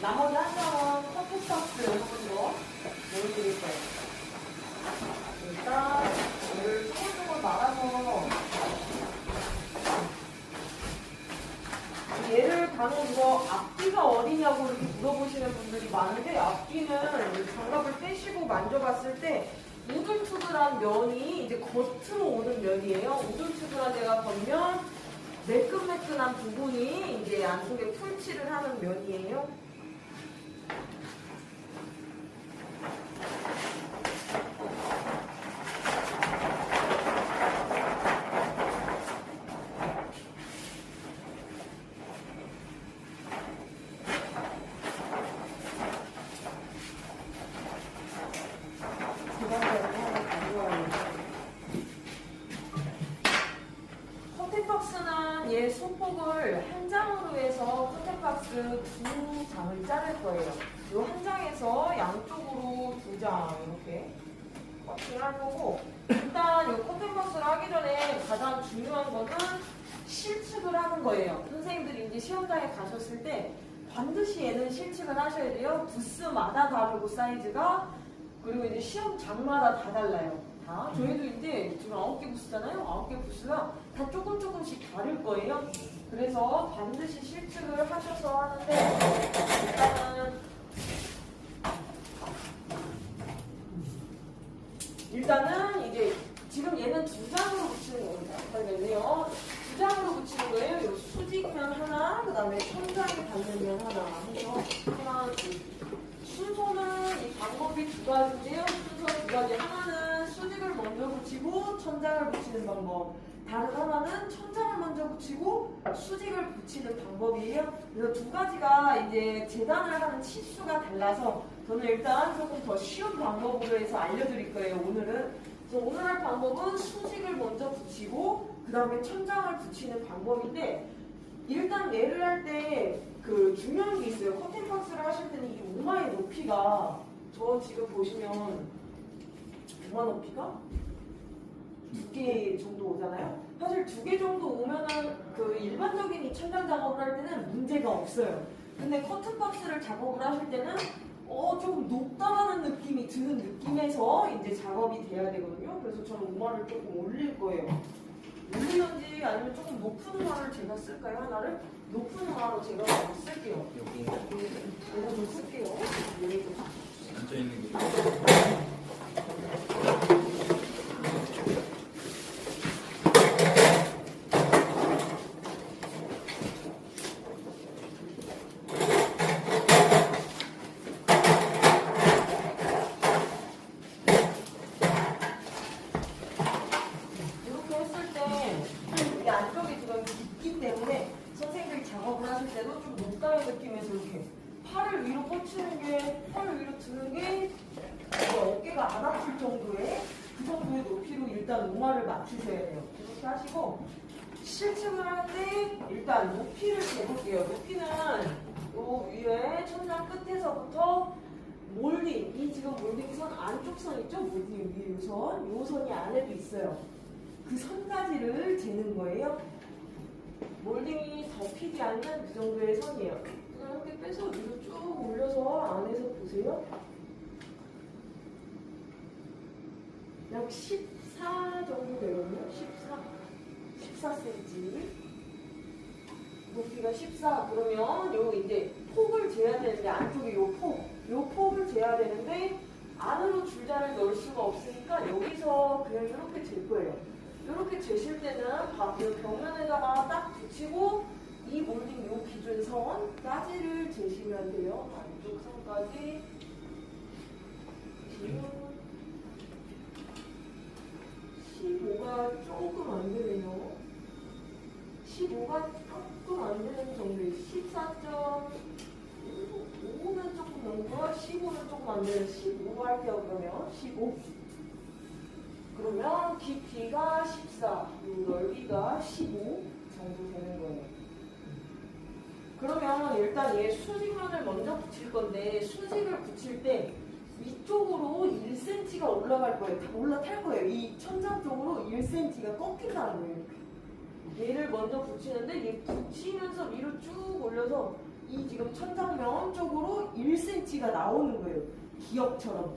나머지 한 장은 커튼박스 한번더 보여드릴 거예요. 일단 얘를 조금조금 말아서 얘를 간혹 이거 앞뒤가 어디냐고 이렇게 물어보시는 분들이 많은데 앞뒤는 장갑을 떼시고 만져봤을 때 우둘투둘한 면이 이제 겉으로 오는 면이에요. 우둘투둘한 데가 겉면, 매끈매끈한 부분이 이제 안쪽에 풀칠을 하는 면이에요. 커튼박스는 얘 소폭을 한 장으로 해서 커튼박스 두 장을 자를 거예요. 이 한 장에서 양쪽으로 두 장 이렇게 커팅을 할 거고, 일단 이 커튼박스를 하기 전에 가장 중요한 거는 실측을 하는 거예요. 선생님들이 이제 시험장에 가셨을 때 반드시 얘는 실측을 하셔야 돼요. 부스마다 다르고 사이즈가, 그리고 이제 시험장마다 다 달라요. 다. 저희도 이제 지금 9개 부스잖아요. 9개 부스가 다 조금씩 다를 거예요. 그래서 반드시 실측을 하셔서 하는데, 일단은 이제 지금 얘는 두 장으로 붙이는 겁니다. 알겠네요. 두 장으로 붙이는 거예요. 요 수직면 하나, 그 다음에 천장에 닿는 면 하나 해서 하나, 둘. 순서는 이 방법이 두 가지인데요. 순서 두 가지. 하나는 수직을 먼저 붙이고 천장을 붙이는 방법. 다른 하나는 천장을 먼저 붙이고 수직을 붙이는 방법이에요. 그래서 두 가지가 이제 재단을 하는 치수가 달라서 저는 일단 조금 더 쉬운 방법으로 해서 알려드릴 거예요. 오늘은. 그래서 오늘 할 방법은 수직을 먼저 붙이고 그 다음에 천장을 붙이는 방법인데, 일단 얘를 할 때 그 중요한 게 있어요. 커튼박스를 하실 때는 이 오마의 높이가, 저 지금 보시면 오마 높이가 2개 정도 오잖아요. 사실 2개 정도 오면은 그 일반적인 이 천장 작업을 할 때는 문제가 없어요. 근데 커튼박스를 작업을 하실 때는 조금 높다라는 느낌이 드는 느낌에서 이제 작업이 돼야 되거든요. 그래서 저는 오마를 조금 올릴 거예요. 올리는지 아니면 조금 높은 우마를 제가 쓸까요? 하나를? 높은 우마로 제가 쓸게요. 여기 이거 좀 쓸게요. 여기 좀. 앉아 있는 게 이렇게 했을 때 이 안쪽이 지금 깊기 때문에 선생님들이 작업을 하실 때도 좀 높다는 느낌에서 이렇게 팔을 위로 뻗치는 게, 팔을 위로 드는 게 어깨가 안 아플 정도의 그 정도의 높이로 일단 오마를 맞추셔야 돼요. 이렇게 하시고 실측을 하는데 일단 높이를 재볼게요. 높이는 요 위에 천장 끝에서부터 몰딩, 이 지금 몰딩 선 안쪽 선 있죠? 몰딩 위에 요 선이 안에도 있어요. 그 선까지를 재는 거예요. 몰딩이 덮이지 않는 그 정도의 선이에요. 그냥 이렇게 빼서 위로 쭉 올려서 안에서 보세요. 약 14 정도 되거든요. 14cm. 높이가 14. 그러면 요 이제 폭을 재야 되는데, 안쪽에 요 폭을 재야 되는데 안으로 줄자를 넣을 수가 없으니까 여기서 그냥 이렇게 잴 거예요. 이렇게 재실 때는 이 벽면에다가 딱 붙이고 이 몰딩 요 기준 선까지를 재시면 돼요. 안쪽 선까지. 15가 조금 안 되네요. 15가 조금 안 되는 정도예요. 14.5는 조금 넘고요. 15는 조금 안 되는 15 할게요. 그러면 15. 그러면 깊이가 14, 넓이가 15 정도 되는 거예요. 그러면 일단 얘 수직면을 먼저 붙일 건데, 수직을 붙일 때 이쪽으로 1cm가 올라갈 거예요. 다 올라탈 거예요. 이 천장 쪽으로 1cm가 꺾인다는 거예요. 얘를 먼저 붙이는데 얘 붙이면서 위로 쭉 올려서 이 지금 천장면 쪽으로 1cm가 나오는 거예요. 기역처럼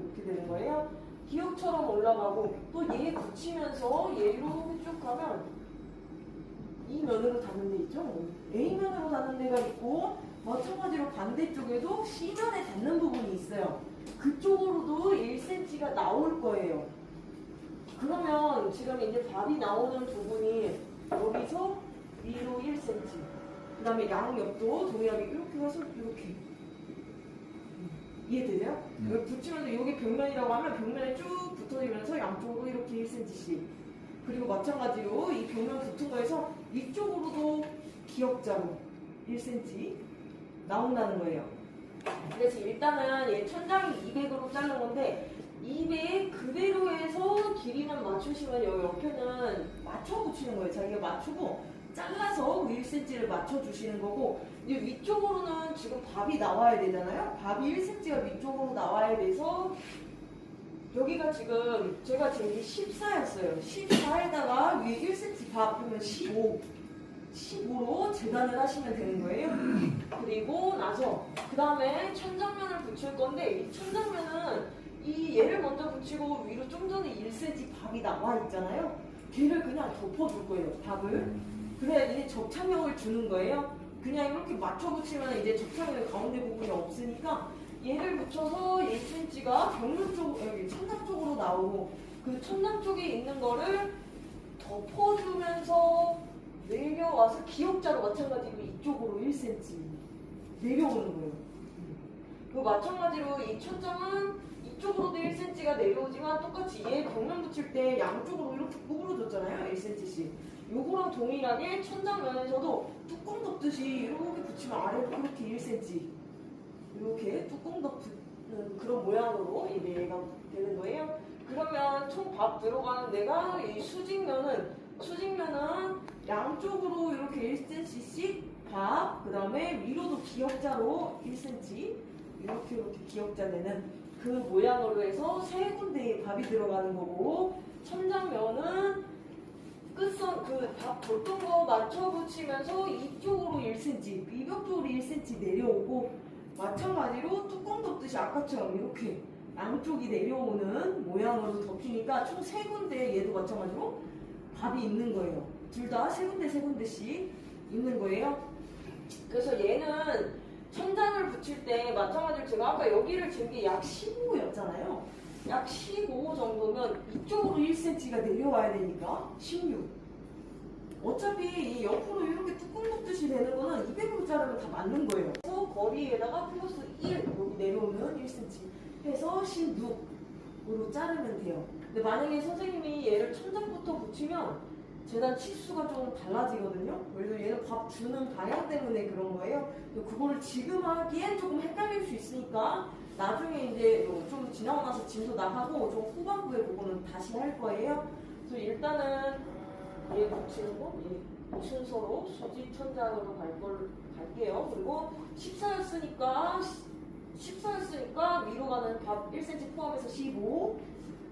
이렇게 되는 거예요. 기역처럼 올라가고 또 얘 붙이면서 얘로 쭉 가면 이 면으로 닿는 데 있죠. A면으로 닿는 데가 있고 마찬가지로 반대쪽에도 C면에 닿는 부분이 있어요. 그쪽으로도 1cm가 나올 거예요. 그러면 지금 이제 답이 나오는 부분이 여기서 위로 1cm, 그 다음에 양옆도 동일하게 이렇게 가서 이렇게. 이해되세요? 여기 붙이면서 여기 벽면이라고 하면 벽면에 쭉 붙어지면서 양쪽으로 이렇게 1cm씩. 그리고 마찬가지로 이 벽면 붙은 거에서 이쪽으로도 기역자로 1cm 나온다는 거예요. 그래서 일단은 얘 천장이 200으로 자른 건데 200 그대로 해서 길이만 맞추시면 여기 옆에는 맞춰 붙이는 거예요. 자기가 맞추고 잘라서 1cm를 맞춰주시는 거고, 이제 위쪽으로는 지금 밥이 나와야 되잖아요. 밥이 1cm가 위쪽으로 나와야 돼서 여기가 지금 제가 지금 14였어요. 14에다가 위에 1cm 밥 하면 15로 재단을 하시면 되는 거예요. 그리고 나서 그 다음에 천장면을 붙일 건데 이 천장면은 이 얘를 먼저 붙이고 위로 좀 전에 1cm 밥이 나와 있잖아요. 걔를 그냥 덮어줄 거예요. 밥을. 그래야 이제 접착력을 주는 거예요. 그냥 이렇게 맞춰 붙이면 이제 접착력 가운데 부분이 없으니까 얘를 붙여서 1cm가 벽면 쪽, 여기 천장 쪽으로 나오고 그 천장 쪽에 있는 거를 덮어주면서 내려와서 기역자로 마찬가지로 이쪽으로 1cm 내려오는 거예요. 그 마찬가지로 이 천장은 이쪽으로도 1cm가 내려오지만 똑같이 얘 벽면 붙일 때 양쪽으로 이렇게 구부러졌잖아요. 1cm씩. 요거랑 동일하게 천장면에서도 뚜껑 덮듯이 이렇게 붙이면 아래로 이렇게 1cm 이렇게 뚜껑 덮는 그런 모양으로 이제 얘가 되는 거예요. 그러면 총 밥 들어가는 데가 이 수직면은 양쪽으로 이렇게 1cm씩 밥, 그 다음에 위로도 기역자로 1cm 이렇게 기역자 되는 그 모양으로 해서 세 군데에 밥이 들어가는 거고, 천장면은 끝선 그 밥 볼던 거 맞춰 붙이면서 이쪽으로 1cm, 미벽 쪽으로 1cm 내려오고, 마찬가지로 뚜껑 덮듯이 아까처럼 이렇게 양쪽이 내려오는 모양으로 덮이니까 총 세 군데 얘도 마찬가지로 밥이 있는 거예요. 둘 다 세 군데씩 있는 거예요. 그래서 얘는 천장을 붙일 때 마찬가지로 제가 아까 여기를 잰 게 약 15였잖아요. 약 15 정도면 이쪽으로 1cm가 내려와야 되니까 16. 어차피 이 옆으로 이렇게 뚜껑 덮듯이 되는 거는 200으로 자르면 다 맞는 거예요. 그래서 거리에다가 플러스 1 여기 내려오는 1cm 해서 16으로 자르면 돼요. 근데 만약에 선생님이 얘를 천장부터 붙이면 재단 치수가 좀 달라지거든요. 그래서 얘는 밥 주는 방향 때문에 그런 거예요. 그거를 지금 하기엔 조금 헷갈릴 수 있으니까 나중에 이제 좀 지나고 나서 진도 나가고 좀 후반부에 그거는 다시 할 거예요. 그래서 일단은 얘 붙이는 거, 이 순서로 수직 천장으로 갈게요. 그리고 14였으니까 위로 가는 밥 1cm 포함해서 15.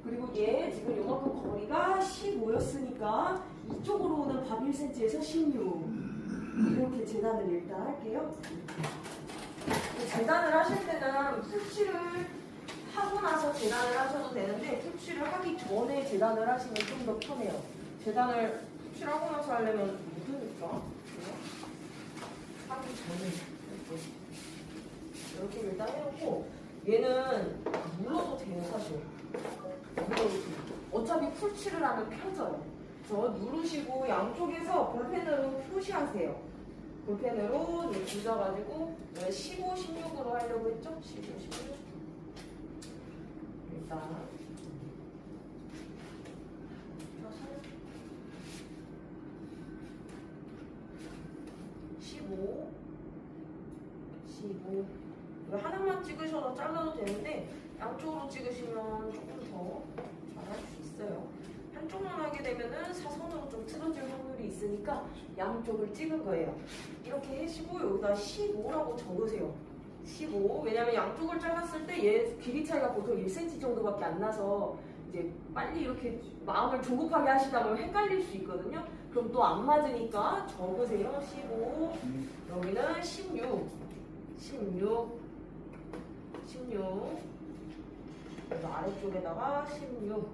그리고 얘 지금 요만큼 거리가 15였으니까 이쪽으로 오는 밥 1cm에서 16. 이렇게 재단을 일단 할게요. 재단을 하실 때는 풀칠을 하고 나서 재단을 하셔도 되는데, 풀칠을 하기 전에 재단을 하시면 좀 더 편해요. 재단을 풀칠하고 나서 하려면 못하니까 하기 전에 이렇게 일단 해놓고, 얘는 눌러도 돼요. 사실 어차피 풀칠을 하면 펴져요. 그래서 누르시고 양쪽에서 볼펜으로 표시하세요. 볼펜으로 굴려가지고 15, 16으로 하려고 했죠? 15, 16. 일단 15, 15. 이거 하나만 찍으셔도 잘라도 되는데 양쪽으로 찍으시면 조금 더 잘할 수 있어요. 한쪽만 하게 되면은 사선으로 좀 틀어질 확률이 있으니까 양쪽을 찍은 거예요. 이렇게 해시고 여기다 15라고 적으세요. 15. 왜냐면 양쪽을 잘랐을 때 얘 길이 차이가 보통 1cm 정도밖에 안 나서 이제 빨리 이렇게 마음을 조급하게 하시다 보면 헷갈릴 수 있거든요. 그럼 또 안 맞으니까 적으세요. 15. 여기는 16. 16 그래서 아래쪽에다가 16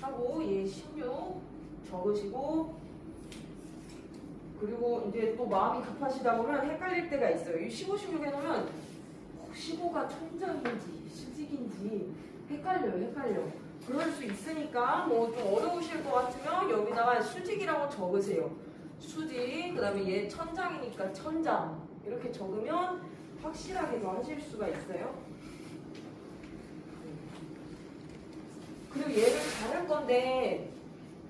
하고 얘 16 적으시고 그리고 이제 또 마음이 급하시다 보면 헷갈릴 때가 있어요. 이 15, 16 해놓으면 15가 천장인지 수직인지 헷갈려. 그럴 수 있으니까 뭐 좀 어려우실 것 같으면 여기다가 수직이라고 적으세요. 수직, 그 다음에 얘 천장이니까 천장 이렇게 적으면 확실하게 더 하실 수가 있어요. 그리고 얘를 자를 건데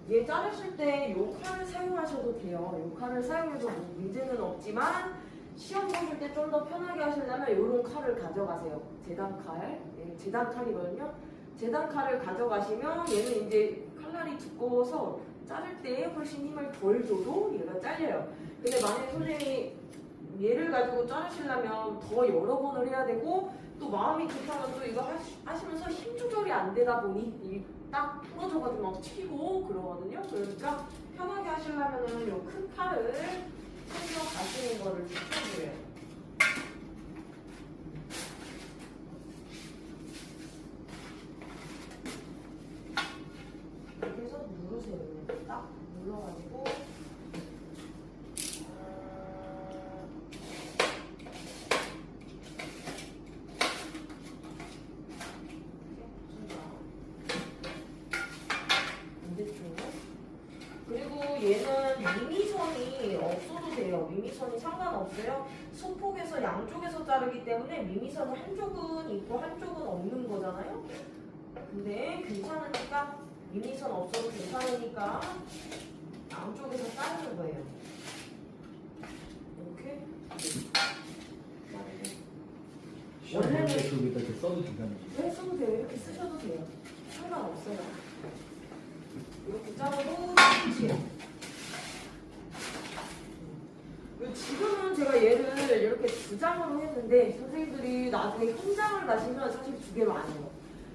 얘 자르실 때 요 칼을 사용하셔도 돼요. 요 칼을 사용해도 뭐 문제는 없지만 시험 보실 때 좀 더 편하게 하시려면 요런 칼을 가져가세요. 재단칼. 예, 재단칼이거든요. 재단칼을 가져가시면 얘는 이제 칼날이 두꺼워서 자를 때 훨씬 힘을 덜 줘도 얘가 잘려요. 근데 만약에 선생님이 얘를 가지고 자르시려면 더 여러 번을 해야 되고 또 마음이 급하면 또 이거 하시면서 힘 조절이 안 되다 보니 딱 부러져가지고 막 튀고 그러거든요. 그러니까 편하게 하시려면은 요 큰 칼을 챙겨 가시는 거를 추천드려요. 이렇게 해서 누르세요. 그냥 딱 눌러가지고 그리고 얘는 미미선이 없어도 돼요. 미미선이 상관없어요. 소폭에서 양쪽에서 자르기 때문에 미미선은 한쪽은 있고 한쪽은 없는 거잖아요. 근데 괜찮으니까 미미선 없어도 괜찮으니까 양쪽에서 자르는 거예요. 이렇게. 원래는 저기다 이렇게 써도 된다는 거죠? 네, 써도 돼요. 이렇게 쓰셔도 돼요. 상관없어요. 이렇게 자르고 끝이에요. 지금은 제가 얘를 이렇게 두 장으로 했는데 선생님들이 나중에 현장을 가시면 사실 두 개로 안 해요.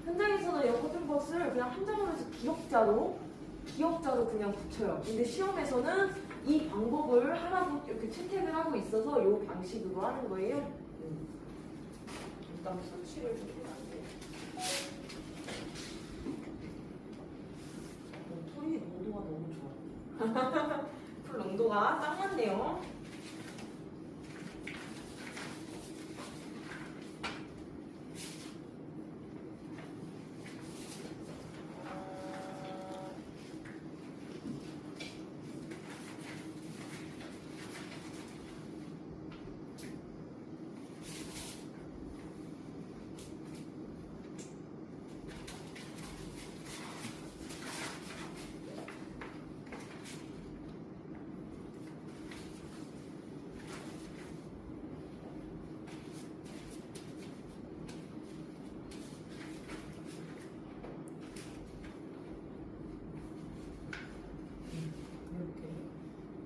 현장에서는 이 커튼박스를 그냥 한 장으로 해서 기역자로 그냥 붙여요. 근데 시험에서는 이 방법을 하라고 이렇게 채택을 하고 있어서 이 방식으로 하는 거예요. 일단 설치를 좀 해놨는데 소리 농도가 너무 좋아. 풀 농도가 딱 맞네요.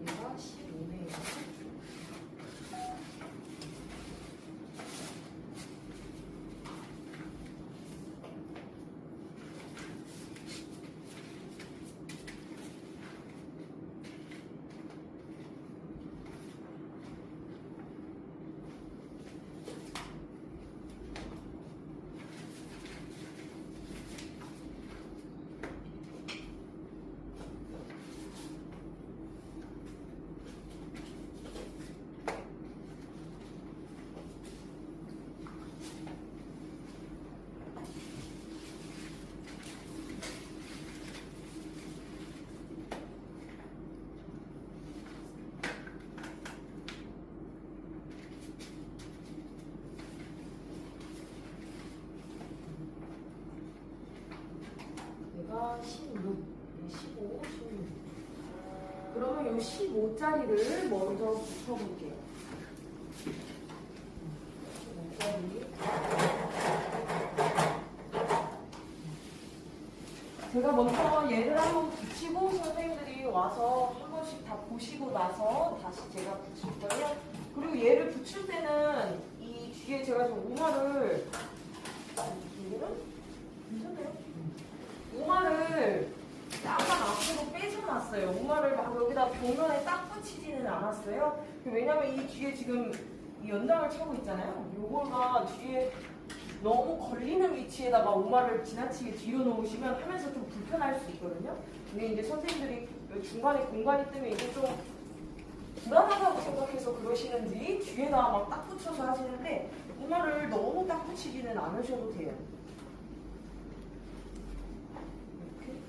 얘가 15네요. 얘가 16, 15, 16. 그러면 이 15짜리를 먼저 붙여볼게요. 15짜리. 제가 먼저 얘를 한번 붙이고 선생님들이 와서 한 번씩 다 보시고 나서 다시 제가 붙일 거예요. 그리고 얘를 붙일 때는 이 뒤에 제가 좀 우마를 괜찮아요? 우마를 약간 앞으로 빼서놨어요. 우마를 막 여기다 벽면에 딱 붙이지는 않았어요. 왜냐면 이 뒤에 지금 이 연장을 차고 있잖아요. 요거가 뒤에 너무 걸리는 위치에다가 오마를 지나치게 뒤로 놓으시면 하면서 좀 불편할 수 있거든요. 근데 이제 선생님들이 중간에 공간이 뜨면 이게 좀 불안하다고 생각해서 그러시는지 뒤에다 막 딱 붙여서 하시는데 오마를 너무 딱 붙이지는 않으셔도 돼요. 이렇게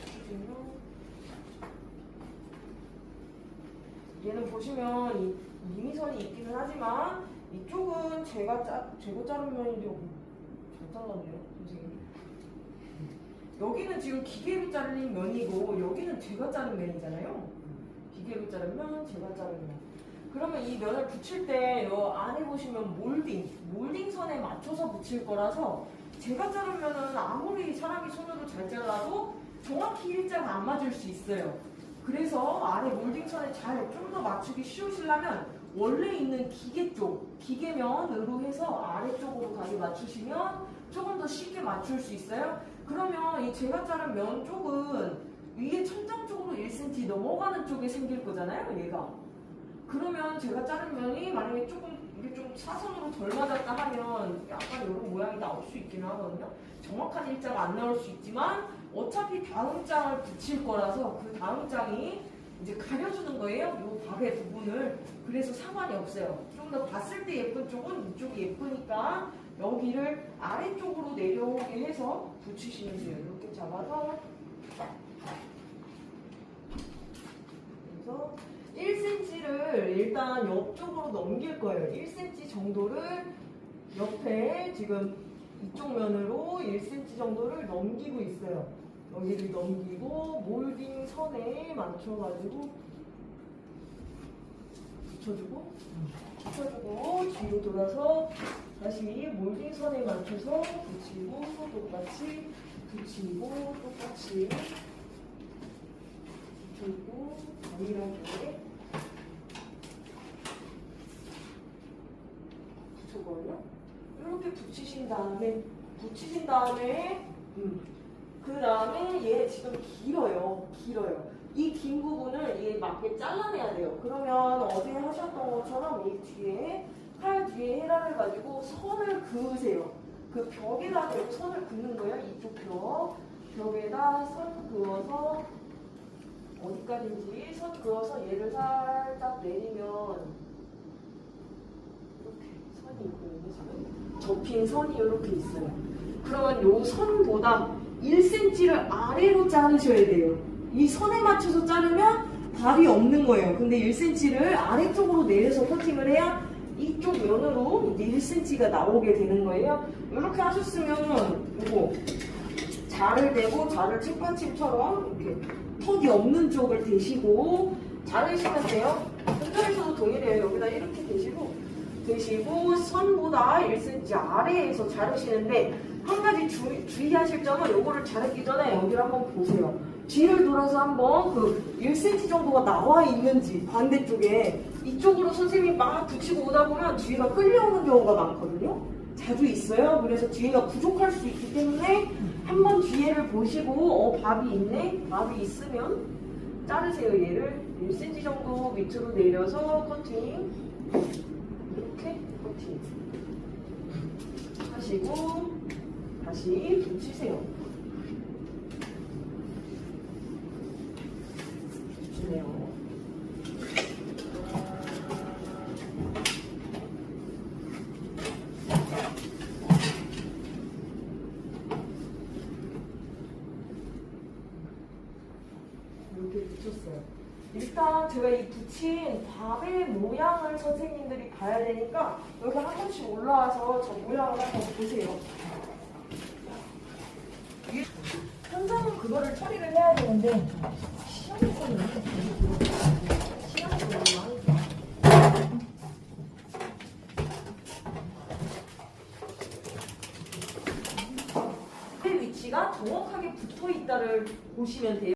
붙이면 얘는 보시면 이 미미선이 있기는 하지만 이쪽은 제가 자른 면인데 잘 잘랐네요 선생님. 여기는 지금 기계로 자른 면이고 여기는 제가 자른 면이잖아요. 기계로 자른 면, 제가 자른 면. 그러면 이 면을 붙일 때 요 안에 보시면 몰딩 선에 맞춰서 붙일 거라서 제가 자른 면은 아무리 사람이 손으로 잘 잘라도 정확히 일자가 안 맞을 수 있어요. 그래서 아래 몰딩선에 잘 좀 더 맞추기 쉬우시려면 원래 있는 기계 쪽, 기계면으로 해서 아래쪽으로 다시 맞추시면 조금 더 쉽게 맞출 수 있어요. 그러면 이 제가 자른 면 쪽은 위에 천장 쪽으로 1cm 넘어가는 쪽에 생길 거잖아요, 얘가. 그러면 제가 자른 면이 만약에 조금 이게 좀 사선으로 덜 맞았다 하면 약간 이런 모양이 나올 수 있기는 하거든요. 정확한 일자가 안 나올 수 있지만 어차피 다음 장을 붙일 거라서 그 다음 장이 이제 가려주는 거예요. 이 밥의 부분을. 그래서 상관이 없어요. 좀 더 봤을 때 예쁜 쪽은 이쪽이 예쁘니까 여기를 아래쪽으로 내려오게 해서 붙이시면 돼요. 이렇게 잡아서 그래서 1cm를 일단 옆쪽으로 넘길 거예요. 1cm 정도를 옆에 지금 이쪽 면으로 1cm 정도를 넘기고 있어요. 여기를 넘기고 몰딩 선에 맞춰가지고 붙여주고 뒤로 돌아서 다시 몰딩 선에 맞춰서 붙이고 똑같이 붙이고 똑같이 붙이고 동일하게 붙여버려. 이렇게 붙이신 다음에 그 다음에 얘 지금 길어요. 이 긴 부분을 얘 맞게 잘라내야 돼요. 그러면 어제 하셨던 것처럼 이 뒤에 칼 뒤에 헤라를 가지고 선을 그으세요. 그 벽에다 대고 선을 긋는 거예요. 이쪽 벽에다 선 그어서 어디까지인지 선 그어서 얘를 살짝 내리면 이렇게 선이 있거든요. 지금 접힌 선이 이렇게 있어요. 그러면 요 선보다 1cm를 아래로 자르셔야 돼요. 이 선에 맞춰서 자르면 밥이 없는 거예요. 근데 1cm를 아래쪽으로 내려서 커팅을 해야 이쪽 면으로 이제 1cm가 나오게 되는 거예요. 이렇게 하셨으면 이거 자를 대고 자를 책받침처럼 이렇게 턱이 없는 쪽을 대시고 자르시면 돼요. 현장에서도 동일해요. 여기다 이렇게 대시고 선보다 1cm 아래에서 자르시는데 한 가지 주의하실 점은 요거를 자르기 전에 여기를 한번 보세요. 뒤를 돌아서 한번 그 1cm 정도가 나와 있는지 반대쪽에 이쪽으로 선생님이 막 붙이고 오다 보면 뒤가 끌려오는 경우가 많거든요. 자주 있어요. 그래서 뒤가 부족할 수 있기 때문에 한번 뒤에를 보시고 밥이 있네? 밥이 있으면 자르세요. 얘를 1cm 정도 밑으로 내려서 커팅 이렇게 커팅 하시고 다시 붙이세요. 붙이네요. 이렇게 붙였어요. 일단 제가 이 붙인 밥의 모양을 선생님들이 봐야 되니까 여기 한 번씩 올라와서 저 모양을 한번 보세요. 현장은 그거를 처리를 해야 되는데 시험에서는 위치가 정확하게 붙어 있다를 보시면 돼요.